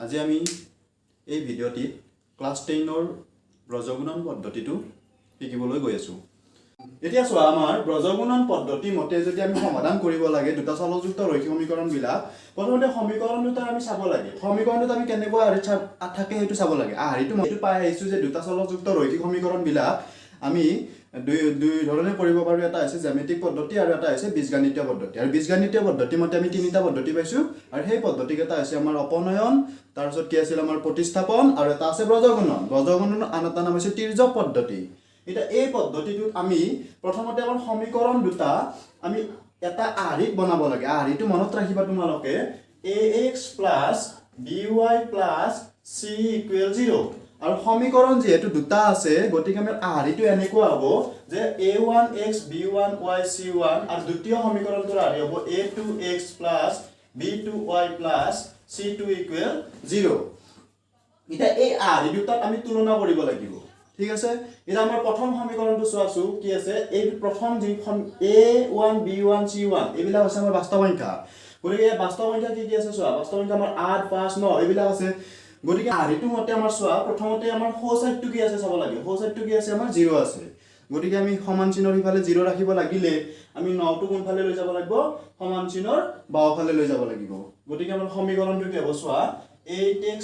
আজি আমি এই ভিডিঅ'টিত ক্লাছ 10ৰ ব্ৰজগুণন পদ্ধতিটো শিকিবলৈ গৈ আছো। এতিয়া চোৱা আমাৰ ব্ৰজগুণন পদ্ধতি মতে যদি আমি সমাধান কৰিব লাগে দুটা চলযুক্ত ৰৈখিক সমীকৰণবিলাক, প্ৰথমতে সমীকৰণ দুটা আমি চাব লাগে। সমীকৰণটো আমি কেনেকৈ আহৰিত থাকে সেইটো চাব লাগে। আহৰিটো মইটো পাই আহিছো যে দুটা চলযুক্ত ৰৈখিক সমীকৰণবিলাক আমি দুই ধৰণে কৰিব পাৰো। এটা আছে জ্যামিতিক পদ্ধতি আৰু এটা আছে বীজগণিতীয় পদ্ধতি। আৰু বীজগণিতীয় পদ্ধতি মতে আমি তিনিটা পদ্ধতি পাইছো আৰু সেই পদ্ধতিকেইটা আছে আমাৰ অপনয়ন, তাৰপিছত কি আছিল আমাৰ প্ৰতিস্থাপন আৰু এটা আছে ব্ৰজগুণন। ব্ৰজগুণনৰ আন এটা নাম হৈছে তিৰ্যক পদ্ধতি। এতিয়া এই পদ্ধতিটোত আমি প্ৰথমতে আমাৰ সমীকৰণ দুটা আমি এটা আহৰিত বনাব লাগে। আহৰিটো মনত ৰাখিবা তোমালোকে ax by c = 0। আৰু সমীকৰণ যেহেতু দুটা আছে গতিকে আমাৰ আহৰিটো এনেকুৱা হ'ব যে a1x b1y c1 আৰু দ্বিতীয় সমীকৰণটোৰ আহৰি হ'ব a2x b2y c2 = 0। এটা এই আহৰি দুটাত আমি তুলনা কৰিব লাগিব, ঠিক আছে। এটা আমাৰ প্ৰথম সমীকৰণটো চোৱাছো কি আছে, এই প্ৰথম যিখন a1 b1 c1 এইবিলাক আছে আমাৰ বাস্তৱ সংখ্যা। গতিকে বাস্তৱ সংখ্যা কি কি আছে চোৱা, বাস্তৱ সংখ্যা আমাৰ 8 5 9 এইবিলাক আছে। গতিকে আহৰিটো মতে আমাৰ চোৱা প্ৰথমতে আমাৰ সো সাইডটো কি আছে চাব লাগে। সো সাইডটো কি আছে আমাৰ 0 আছে। গতিকে আমি সমান চিহ্নৰ ইফালে 0 ৰাখিব লাগিলে আমি 9টো কোনফালে লৈ যাব লাগিব, সমান চিহ্নৰ বাওঁফালে লৈ যাব লাগিব। গতিকে আমাৰ সমীকৰণটো কি হ'ব চোৱা 8x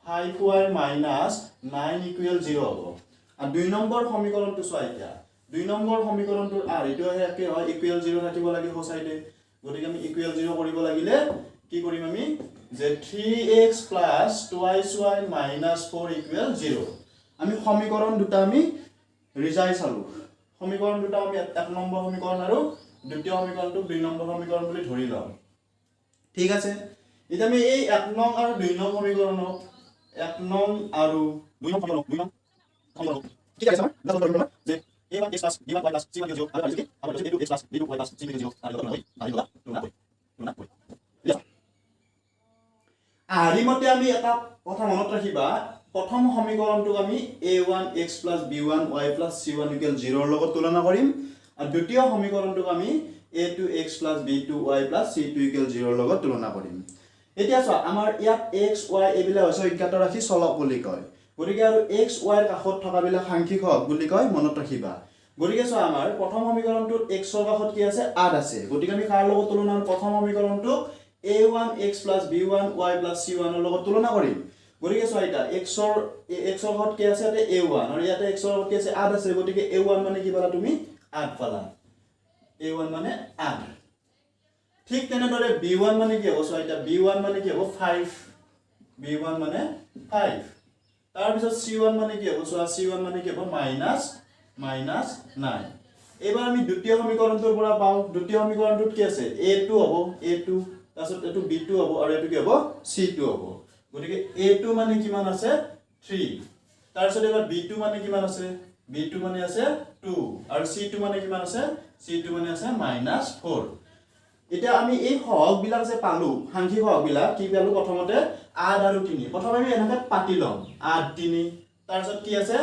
5y - 9 = 0 হ'ব। আৰু 2 নম্বৰ সমীকৰণটো চোৱা, এতিয়া 2 নম্বৰ সমীকৰণটোৰ আহৰিটো একে হয়, ইকুৱেল 0 থাকিব লাগে সো সাইডে। গতিকে আমি ইকুৱেল 0 কৰিব লাগিলে কি কৰিম আমি যে 3x 2y - 4 = 0। আমি সমীকৰণ দুটা আমি ৰিজাই চালো। সমীকৰণ দুটা আমি 1 নম্বৰ সমীকৰণ আৰু দ্বিতীয় সমীকৰণটো 2 নম্বৰ সমীকৰণ বুলি ধৰি লম, ঠিক আছে। এতিয়া আমি এই 1 নং আৰু 2 নং সমীকৰণক 1 নং আৰু 2 নং সমীকৰণক কি আছে আমাৰ যে a1x b1y c1 = 0 আৰু কি আমাৰ a2x b2y c2 = 0 আৰু আহৰি মতে আমি এটা কথা মনত ৰাখিবা, প্ৰথম সমীকৰণটোক আমি a1x b1y c1 = 0 ৰ লগত তুলনা কৰিম আৰু দ্বিতীয় সমীকৰণটোক আমি a2x b2y c2 = 0 ৰ লগত তুলনা কৰিম। এতিয়া চোৱা আমাৰ ইয়াত x y এইবিলাক হৈছে অজ্ঞাত ৰাশি চলক বুলি কয়। গতিকে আৰু x y ৰ কাষত থকাবিলাক সাংখ্যিক সহগ বুলি কয়, মনত ৰাখিবা। গতিকে চোৱা আমাৰ প্ৰথম সমীকৰণটোত x ৰ কাষত কি আছে 8 আছে। গতিকে আমি কাৰ লগত তুলনা কৰিম, প্ৰথম সমীকৰণটোক a1x b1y c1 ৰ লগত তুলনা কৰিম। গতিকে চোৱা এটা x ৰ কাষত কি আছে ইয়াতে a1 আৰু ইয়াতে x ৰ কাষত কি আছে 8 আছে। গতিকে a1 মানে কি পালা তুমি 8 পালা, a1 মানে 8। ঠিক তেনেদৰে b1 মানে কি হ'ব চোৱা, এটা b1 মানে কি হ'ব 5, b1 মানে 5। তাৰ পিছত c1 মানে কি হ'ব চোৱা, c1 মানে কি হ'ব -9। এবাৰ আমি দ্বিতীয় সমীকৰণটোৰ পৰা পাওঁ, দ্বিতীয় সমীকৰণটোত কি আছে a2 হ'ব, a2 তাৰপিছত এইটো b2 হ'ব আৰু এইটো কি হ'ব c2 হ'ব। গতিকে a2 মানে কিমান আছে 3, তাৰপিছত এবাৰ b2 মানে কিমান আছে, b2 মানে আছে 2 আৰু c2 মানে কিমান আছে, c2 মানে আছে -4। এতিয়া আমি এই সহগ বিলাক যে পালো, সাংখ্যিক সহগ বিলাক কি পালো, প্ৰথমতে 8 আৰু 3 প্ৰথমে আমি এনেকৈ পাতি লম 8 3, তাৰপিছত কি আছে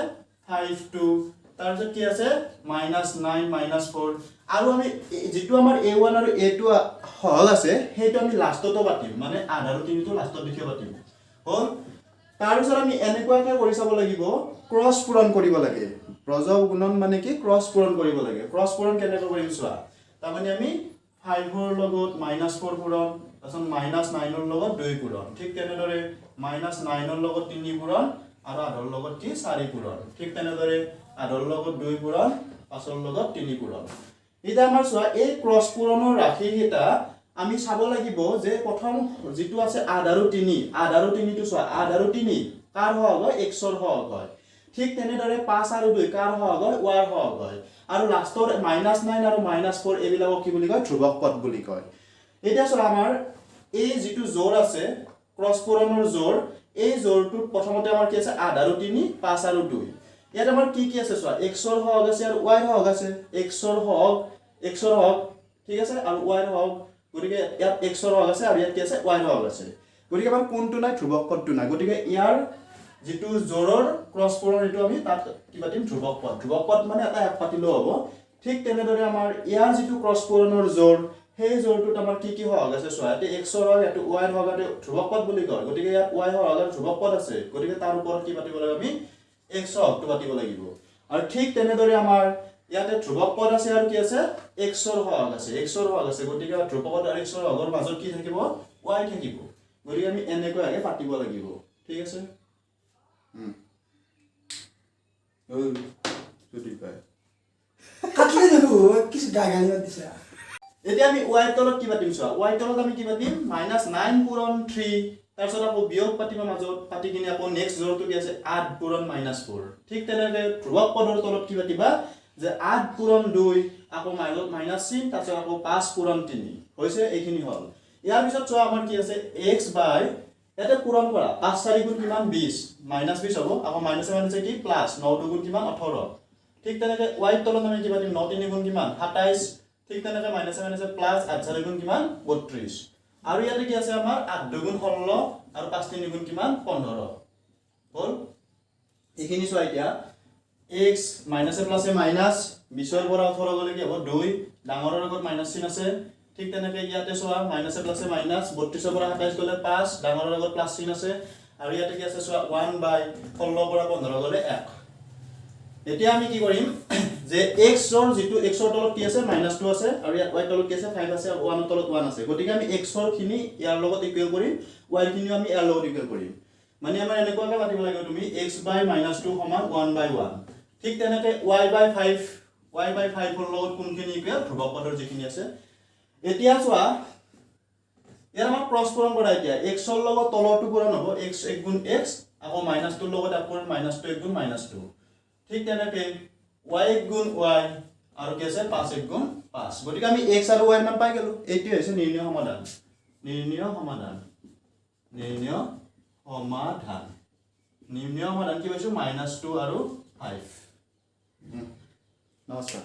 5 2, তাৰপিছত কি আছে -9 4 আৰু আমি যেটো আমাৰ a1 আৰু a2 সহগ আছে সেইটো আমি লাষ্টতো পাতিম, মানে 8 আৰু 3 টো লাষ্টত দেখি পাতিম হল। তাৰপিছত আমি এনেকুৱাকৈ কৰি চাব লাগিব, ক্ৰছ পূৰণ কৰিব লাগে। ব্ৰজগুণন মানে কি ক্ৰছ পূৰণ কৰিব লাগে। ক্ৰছ পূৰণ কেনেকৈ কৰিম চোৱা, তাৰমানে আমি 5 ৰ লগত -4 পূৰণ, তাৰপিছত -9 ৰ লগত 2 পূৰণ, ঠিক তেনেদৰে -9 ৰ লগত 3 পূৰণ আৰু 8 ৰ লগত কি 4 পূৰণ, ঠিক তেনেদৰে 8 ৰ লগত 2 পূৰণ, 5 ৰ লগত 3 পূৰণ। এতিয়া আমাৰ চোৱা এই ক্ৰছ পূৰণৰ ৰাশিকেইটা আমি চাব লাগিব যে প্ৰথম যেটো আছে 8 আৰু 3, 8 আৰু 3 টো চোৱা 8 আৰু 3 কাৰ সহগ হয়, x ৰ সহগ হয়। ঠিক তেনেদৰে 5 আৰু 2 কাৰ সহগ হয়, y ৰ সহগ হয়। আৰু লাষ্টৰ -9 আৰু -4 এইবিলাকক কি বুলি কয়, ধ্ৰুৱক পদ বুলি কয়। এতিয়া চোৱা আমাৰ এই যেটো জোৰ আছে ক্ৰছ পূৰণৰ জোৰ, এই জোৰটোত প্ৰথমতে আমাৰ কি আছে 8 আৰু 3 5 আৰু 2। ইয়াত আমাৰ কি কি আছে চোৱা, x ৰ সহগ আছে আৰু y ৰ সহগ আছে। x ৰ সহগ ঠিক আছে আৰু y ৰ সহগ, গতিকে ইয়াত x ৰ সহগ আছে আৰু ইয়াত কি আছে y ৰ সহগ আছে। গতিকে আমাৰ কোনটো নাই, ধ্ৰুৱক পদটো নাই। গতিকে ইয়াৰ যেটো জোৰৰ ক্ৰছ পূৰণ এটো আমি তাত কি পাতিম, ধ্ৰুৱক পদ। ধ্ৰুৱক পদ মানে এটা এক পাতিলেও হ'ব। ঠিক তেনেদৰে আমাৰ ইয়াৰ যেটো ক্ৰছ পূৰণৰ জোৰ সেই জোৰটোত আমাৰ কি কি সহগ আছে চোৱা ইয়াতে x ৰ হওক ইয়াতে y ৰ হওক ইয়াতে ধ্ৰুৱক পদ বুলি কয় গতিকে ইয়াত y ৰ হওক আৰু ধ্ৰুৱক পদ আছে গতিকে তাৰ ওপৰত কি পাতিব লাগিব আমি x ৰ হকটো পাতিব লাগিব আৰু ঠিক তেনেদৰে আমাৰ ইয়াতে ধ্ৰুৱক পদ আছে আৰু কি আছে x ৰ হওক আছে গতিকে ধ্ৰুৱক পদ আৰু x ৰ হকৰ মাজত কি থাকিব y থাকিব গতিকে আমি এনেকৈ আগে পাতিব লাগিব ঠিক আছে যদি পায় কাটলে দেখো কিছু গাগানি দিছে এতিয়া আমি y ৰ তলত কি পাতিম চোৱা y ৰ তলত আমি কি পাতিম -9 পূৰণ 3 তাৰপিছত আকৌ বিয়োগ পাতিম মাজত পাতি কিনে আকৌ নেক্সট জোৰটো কি আছে 8 পূৰণ -4 ঠিক তেনেকৈ ধ্ৰুৱক পদৰ তলত কি পাতিবা যে 8 পূৰণ 2 আকৌ মাইনাস চিন তাৰপিছত আকৌ 5 পূৰণ 3 হৈছে এইখিনি হল ইয়াৰ পিছত চোৱা আমাৰ কি আছে x বাই ইয়াতে পূৰণ কৰা 5 4 গুণ কিমান 20 -20 হ'ব আকৌ মাইনাস মাইনাস কি প্লাস 9 2 গুণ কিমান 18 ঠিক তেনেকৈ y ৰ তলত আমি কি পাতিম 9 3 গুণ কিমান 27 ঠিক তেনেকৈ মাইনাস মাইনাস প্লাস 8 4 গুণ কিমান 32 আৰু ইয়াতে কি আছে আমাৰ 8 2 গুণ 16 আৰু 5 3 গুণ কিমান 15 হল এইখিনি চোৱা এতিয়া x মাইনাসে প্লাসে মাইনাস 20 ৰ পৰা 18 গলে কি হ'ব 2 ডাঙৰৰ আগত মাইনাস চিন আছে ঠিক তেনেকৈ ইয়াতে চোৱা মাইনাসে প্লাসে মাইনাস 32 ৰ পৰা 27 গলে 5 ডাঙৰৰ আগত প্লাস চিন আছে আৰু ইয়াতে কি আছে চোৱা 1/16 পৰা 15 গলে 1 এতিয়া আমি কি কৰিম যে x ৰ যেটো x ৰ তলত কি আছে -2 আছে আৰু ইয়াত y তলত কি আছে 5 আছে আৰু 1 ৰ তলত 1 আছে গতিকে আমি x ৰ খিনি ইয়াৰ লগত ইকুৱেল কৰিম y ৰ খিনিও আমি ইয়াৰ লগত ইকুৱেল কৰিম মানে আমাৰ এনেকুৱাকৈ পাতিব লাগিব তুমি x / -2 = 1/1 ঠিক তেনেকৈ y/5 ৰ লগত কোনখিনি ইকুৱেল ধ্ৰুৱক পদৰ যিখিনি আছে এতিয়া চোৱা ইয়াৰ আমাৰ ক্ৰছ পূৰণ কৰা এতিয়া x ৰ লগত তলৰটো পূৰণ হ'ব x 1 গুণ x আকৌ -2 ৰ লগত আকৌ -2 1 গুণ -2 ঠিক তেনেকৈ y 1 গুণ y আৰু কি আছে 5 1 গুণ 5 গতিকে আমি x আৰু y মান পাই গলো এইটো হৈছে নিৰ্ণয় সমাধান কি পাইছো -2 আৰু 5 নমস্কাৰ